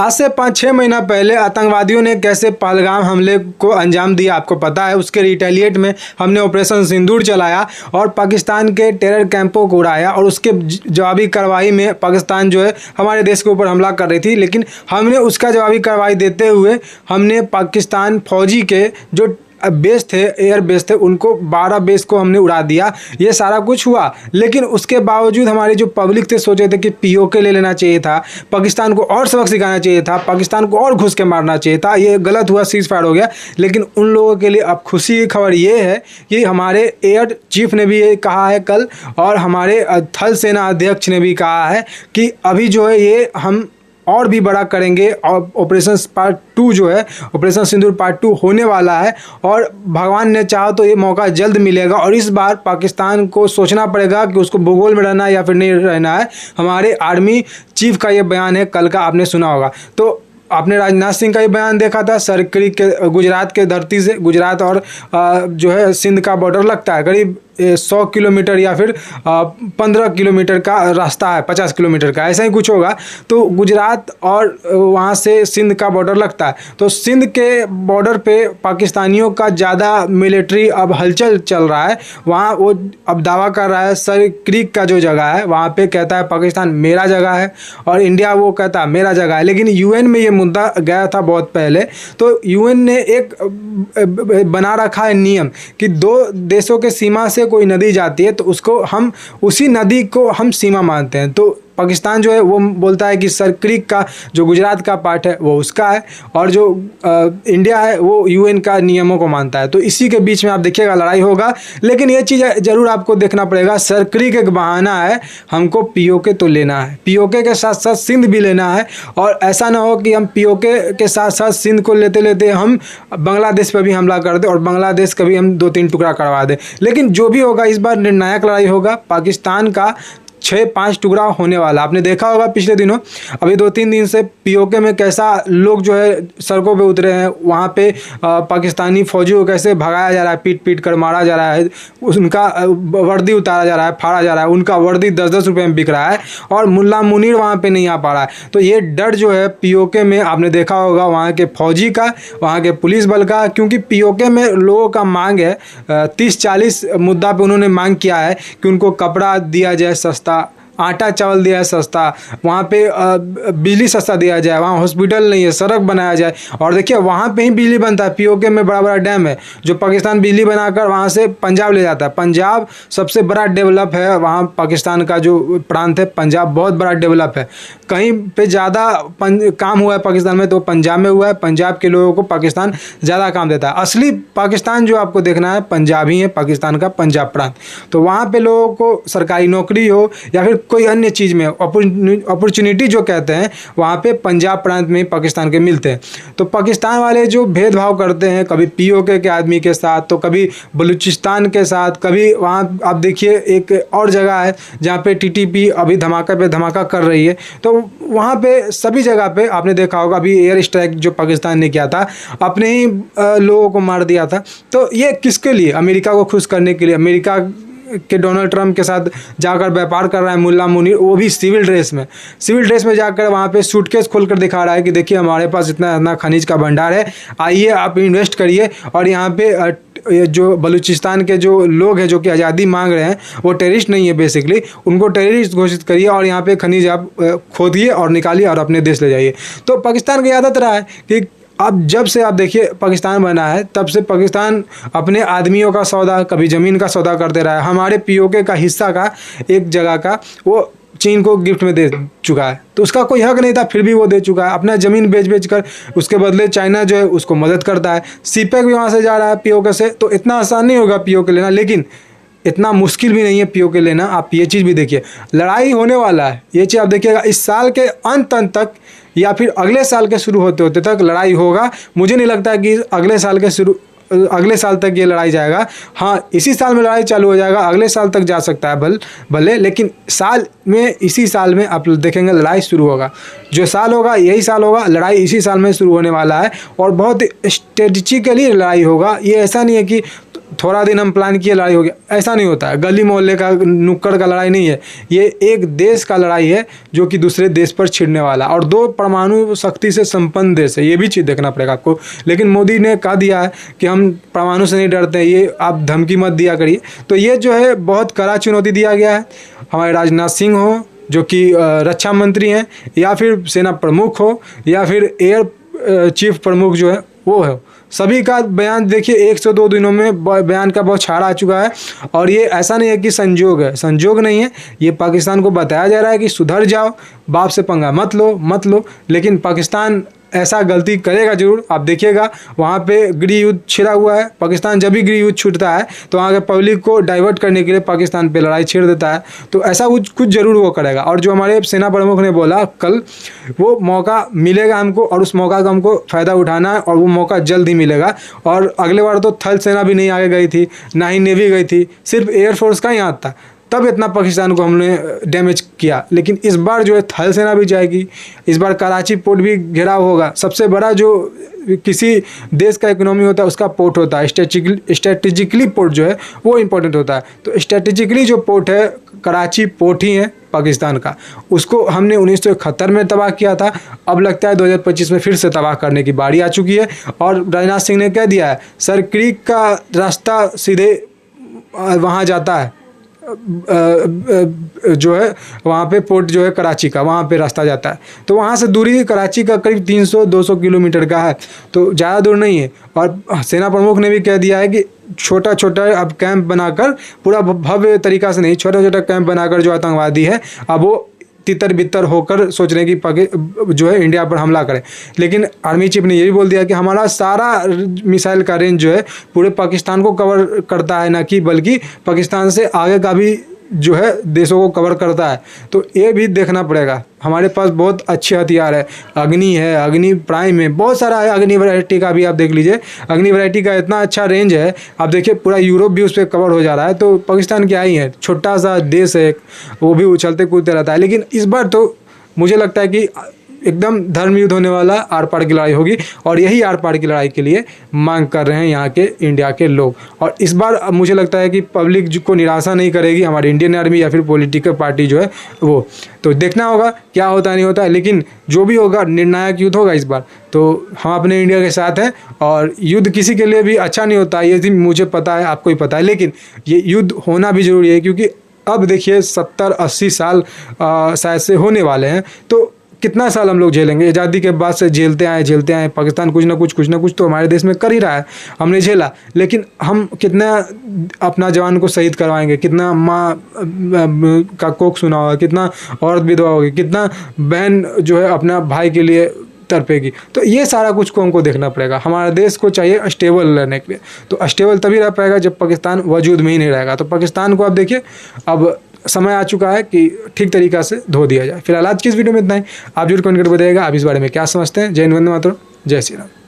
आज से 5-6 महीना पहले आतंकवादियों ने कैसे पहलगाम हमले को अंजाम दिया आपको पता है। उसके रिटेलिएट में हमने ऑपरेशन सिंदूर चलाया और पाकिस्तान के टेरर कैंपों को उड़ाया और उसके जवाबी कार्रवाई में पाकिस्तान जो है हमारे देश के ऊपर हमला कर रही थी, लेकिन हमने उसका जवाबी कार्रवाई देते हुए हमने पाकिस्तान फौजी के जो बेस थे, एयर बेस थे, उनको 12 बेस को हमने उड़ा दिया। ये सारा कुछ हुआ, लेकिन उसके बावजूद हमारी जो पब्लिक थे सोचे थे कि पीओके ले लेना चाहिए था, पाकिस्तान को और सबक सिखाना चाहिए था, पाकिस्तान को और घुस के मारना चाहिए था। ये गलत हुआ, सीज फायर हो गया। लेकिन उन लोगों के लिए अब खुशी की खबर ये है कि हमारे एयर चीफ ने भी ये कहा है कल, और हमारे थल सेना अध्यक्ष ने भी कहा है कि अभी जो है ये हम और भी बड़ा करेंगे और ऑपरेशन पार्ट 2 जो है, ऑपरेशन सिंदूर पार्ट 2 होने वाला है और भगवान ने चाहा तो ये मौका जल्द मिलेगा। और इस बार पाकिस्तान को सोचना पड़ेगा कि उसको भूगोल में रहना है या फिर नहीं रहना है। हमारे आर्मी चीफ का ये बयान है, कल का आपने सुना होगा। तो आपने राजनाथ सिंह का ये बयान देखा था, सरकरी के गुजरात के धरती से, गुजरात और जो है सिंध का बॉर्डर लगता है, करीब 100 किलोमीटर या फिर 15 किलोमीटर का रास्ता है, 50 किलोमीटर का, ऐसा ही कुछ होगा। तो गुजरात और वहाँ से सिंध का बॉर्डर लगता है। तो सिंध के बॉर्डर पे पाकिस्तानियों का ज़्यादा मिलिट्री अब हलचल चल रहा है। वहाँ वो अब दावा कर रहा है, सर क्रीक का जो जगह है वहाँ पे कहता है पाकिस्तान मेरा जगह है और इंडिया वो कहता है मेरा जगह है। लेकिन यूएन में ये मुद्दा गया था बहुत पहले। तो यूएन ने एक बना रखा है नियम कि 2 देशों के सीमा से कोई नदी जाती है तो उसको हम उसी नदी को हम सीमा मानते हैं। तो पाकिस्तान जो है वो बोलता है कि सर क्रीक का जो गुजरात का पार्ट है वो उसका है, और जो इंडिया है वो यूएन का नियमों को मानता है। तो इसी के बीच में आप देखिएगा लड़ाई होगा। लेकिन ये चीज़ ज़रूर आपको देखना पड़ेगा, सर क्रीक एक बहाना है, हमको पीओके तो लेना है, पीओके के साथ साथ सिंध भी लेना है। और ऐसा ना हो कि हम पीओके के साथ साथ सिंध को लेते लेते हम बांग्लादेश पर भी हमला कर दें और बांग्लादेश का भी हम 2-3 टुकड़ा करवा दें। लेकिन जो भी होगा इस बार निर्णायक लड़ाई होगा। पाकिस्तान का 6-5 टुकड़ा होने वाला। आपने देखा होगा पिछले दिनों, अभी 2-3 दिन से पीओके में कैसा लोग जो है सड़कों पे उतरे हैं। वहाँ पे पाकिस्तानी फौजियों को कैसे भगाया जा रहा है, पीट पीट कर मारा जा रहा है, उनका वर्दी उतारा जा रहा है, फाड़ा जा रहा है, उनका वर्दी 10-10 रुपये में बिक रहा है और मुल्ला मुनीर वहाँ पे नहीं आ पा रहा है। तो ये डर जो है पीओके में आपने देखा होगा वहाँ के फौजी का, वहाँ के पुलिस बल का, क्योंकि पीओके में लोगों का मांग है 30-40 मुद्दा पे उन्होंने मांग किया है कि उनको कपड़ा दिया जाए सस्ता, आटा चावल दिया है सस्ता, वहाँ पे बिजली सस्ता दिया जाए, वहाँ हॉस्पिटल नहीं है, सड़क बनाया जाए। और देखिए वहाँ पे ही बिजली बनता है, पीओके में बड़ा बड़ा डैम है जो पाकिस्तान बिजली बनाकर वहाँ से पंजाब ले जाता है। पंजाब सबसे बड़ा डेवलप है, वहाँ पाकिस्तान का जो प्रांत है पंजाब बहुत बड़ा डेवलप है। कहीं पे ज़्यादा काम हुआ है पाकिस्तान में तो पंजाब में हुआ है। पंजाब के लोगों को पाकिस्तान ज़्यादा काम देता है। असली पाकिस्तान जो आपको देखना है पंजाब ही है, पाकिस्तान का पंजाब प्रांत। तो वहाँ पे लोगों को सरकारी नौकरी हो या फिर कोई अन्य चीज़ में अपॉर्चुनिटी जो कहते हैं वहाँ पे पंजाब प्रांत में पाकिस्तान के मिलते हैं। तो पाकिस्तान वाले जो भेदभाव करते हैं, कभी पीओके के आदमी के साथ तो कभी बलूचिस्तान के साथ, कभी वहाँ आप देखिए एक और जगह है जहाँ पे टीटीपी अभी धमाका पे धमाका कर रही है। तो वहाँ पे सभी जगह पे आपने देखा होगा अभी एयर स्ट्राइक जो पाकिस्तान ने किया था, अपने ही लोगों को मार दिया था। तो ये किसके लिए? अमेरिका को खुश करने के लिए। अमेरिका के डोनाल्ड ट्रंप के साथ जाकर व्यापार कर रहा है मुल्ला मुनीर, वो भी सिविल ड्रेस में जाकर वहाँ पे सूटकेस खोल कर दिखा रहा है कि देखिए हमारे पास इतना खनिज का भंडार है, आइए आप इन्वेस्ट करिए। और यहाँ पे जो बलूचिस्तान के जो लोग हैं जो कि आज़ादी मांग रहे हैं वो टेररिस्ट नहीं है, बेसिकली उनको टेररिस्ट घोषित करिए और यहाँ पे खनिज आप खोदिए और निकालिए और अपने देश ले जाइए। तो पाकिस्तान की आदत रहा है कि अब जब से आप देखिए पाकिस्तान बना है तब से पाकिस्तान अपने आदमियों का सौदा, कभी ज़मीन का सौदा करते रहा है। हमारे पीओके का हिस्सा का एक जगह का वो चीन को गिफ्ट में दे चुका है, तो उसका कोई हक नहीं था, फिर भी वो दे चुका है। अपना ज़मीन बेच कर उसके बदले चाइना जो है उसको मदद करता है। सीपेक भी वहाँ से जा रहा है पीओके से। तो इतना आसान नहीं होगा पीओके लेना, लेकिन इतना मुश्किल भी नहीं है पीओके लेना। आप ये चीज़ भी देखिए, लड़ाई होने वाला है। ये चीज़ आप देखिएगा इस साल के अंत तक या फिर अगले साल के शुरू होते होते तक लड़ाई होगा। मुझे नहीं लगता कि अगले साल तक ये लड़ाई जाएगा। हाँ, इसी साल में लड़ाई चालू हो जाएगा, अगले साल तक जा सकता है भले, लेकिन इसी साल में आप देखेंगे लड़ाई शुरू होगा। जो साल होगा यही साल होगा, लड़ाई इसी साल में शुरू होने वाला है और बहुत स्ट्रेटजिकली लड़ाई होगा। ये ऐसा नहीं है कि थोड़ा दिन हम प्लान किए लड़ाई हो गया, ऐसा नहीं होता है। गली मोहल्ले का नुक्कड़ का लड़ाई नहीं है, ये एक देश का लड़ाई है जो कि दूसरे देश पर छिड़ने वाला, और 2 परमाणु शक्ति से संपन्न देश है, ये भी चीज़ देखना पड़ेगा आपको। लेकिन मोदी ने कह दिया है कि हम परमाणु से नहीं डरते हैं, ये आप धमकी मत दिया करिए। तो ये जो है बहुत कड़ा चुनौती दिया गया है। हमारे राजनाथ सिंह हो जो कि रक्षा मंत्री हैं, या फिर सेना प्रमुख हो, या फिर एयर चीफ प्रमुख जो है वो है, सभी का बयान देखिए 102 दिनों में बयान का बहुत छाड़ा आ चुका है। और ये ऐसा नहीं है कि संजोग है, संजोग नहीं है, ये पाकिस्तान को बताया जा रहा है कि सुधर जाओ, बाप से पंगा मत लो। लेकिन पाकिस्तान ऐसा गलती करेगा जरूर, आप देखिएगा। वहाँ पे गृह युद्ध छिड़ा हुआ है, पाकिस्तान जब भी गृह युद्ध छूटता है तो वहाँ के पब्लिक को डाइवर्ट करने के लिए पाकिस्तान पे लड़ाई छेड़ देता है। तो ऐसा कुछ जरूर वो करेगा। और जो हमारे सेना प्रमुख ने बोला कल, वो मौका मिलेगा हमको, और उस मौका का हमको फ़ायदा उठाना है, और वो मौका जल्द ही मिलेगा। और अगले बार तो थल सेना भी नहीं आगे गई थी, ना ही नेवी गई थी, सिर्फ एयरफोर्स का ही हाथ था, तब इतना पाकिस्तान को हमने डैमेज किया। लेकिन इस बार जो है थल सेना भी जाएगी, इस बार कराची पोर्ट भी घेराव होगा। सबसे बड़ा जो किसी देश का इकोनॉमी होता है उसका पोर्ट होता है, स्ट्रेटेजिकली पोर्ट जो है वो इम्पोर्टेंट होता है। तो स्ट्रेटेजिकली जो पोर्ट है कराची पोर्ट ही है पाकिस्तान का, उसको हमने 1971 में तबाह किया था। अब लगता है 2025 में फिर से तबाह करने की बारी आ चुकी है। और राजनाथ सिंह ने कह दिया है सर क्रीक का रास्ता सीधे वहाँ जाता है, जो है वहाँ पे पोर्ट जो है कराची का, वहाँ पे रास्ता जाता है। तो वहाँ से दूरी कराची का करीब 300-200 किलोमीटर का है, तो ज़्यादा दूर नहीं है। और सेना प्रमुख ने भी कह दिया है कि छोटा छोटा अब कैंप बनाकर, पूरा भव्य तरीका से नहीं, छोटा छोटा कैंप बनाकर जो आतंकवादी है अब वो तितर बितर होकर सोच रहे हैं कि जो है इंडिया पर हमला करें। लेकिन आर्मी चीफ ने ये भी बोल दिया कि हमारा सारा मिसाइल का रेंज जो है पूरे पाकिस्तान को कवर करता है, ना कि बल्कि पाकिस्तान से आगे का भी जो है देशों को कवर करता है। तो ये भी देखना पड़ेगा। हमारे पास बहुत अच्छे हथियार है, अग्नि है, अग्नि प्राइम है, बहुत सारा है। अग्नि वैरायटी का भी आप देख लीजिए, अग्नि वैरायटी का इतना अच्छा रेंज है, आप देखिए पूरा यूरोप भी उस पर कवर हो जा रहा है। तो पाकिस्तान क्या ही है, छोटा सा देश है, वो भी उछलते कूदते रहता है। लेकिन इस बार तो मुझे लगता है कि एकदम धर्म युद्ध होने वाला, आर पार की लड़ाई होगी, और यही आर पार की लड़ाई के लिए मांग कर रहे हैं यहाँ के इंडिया के लोग। और इस बार मुझे लगता है कि पब्लिक को निराशा नहीं करेगी हमारी इंडियन आर्मी या फिर पॉलिटिकल पार्टी जो है वो। तो देखना होगा क्या होता नहीं होता, लेकिन जो भी होगा निर्णायक युद्ध होगा इस बार। तो हम अपने इंडिया के साथ हैं, और युद्ध किसी के लिए भी अच्छा नहीं होता, ये मुझे पता है, आपको भी पता है, लेकिन ये युद्ध होना भी ज़रूरी है। क्योंकि अब देखिए 70-80 साल शायद से होने वाले हैं, तो कितना साल हम लोग झेलेंगे। आज़ादी के बाद से झेलते आए। पाकिस्तान कुछ ना कुछ तो हमारे देश में कर ही रहा है, हमने झेला। लेकिन हम कितना अपना जवान को शहीद करवाएंगे, कितना माँ का कोख सुना होगा, कितना औरत विधवा होगी, कितना बहन जो है अपना भाई के लिए तड़पेगी। तो ये सारा कुछ को हमको देखना पड़ेगा। हमारा देश को चाहिए स्टेबल रहने के लिए, तो स्टेबल तभी रह पाएगा जब पाकिस्तान वजूद में ही नहीं रहेगा। तो पाकिस्तान को आप देखिए, अब समय आ चुका है कि ठीक तरीक़ा से धो दिया जाए। फिलहाल आज की इस वीडियो में इतना ही। आप जरूर कमेंट करके बताइएगा आप इस बारे में क्या समझते हैं। जय हिंद, वंदे मातरम, जय श्री राम।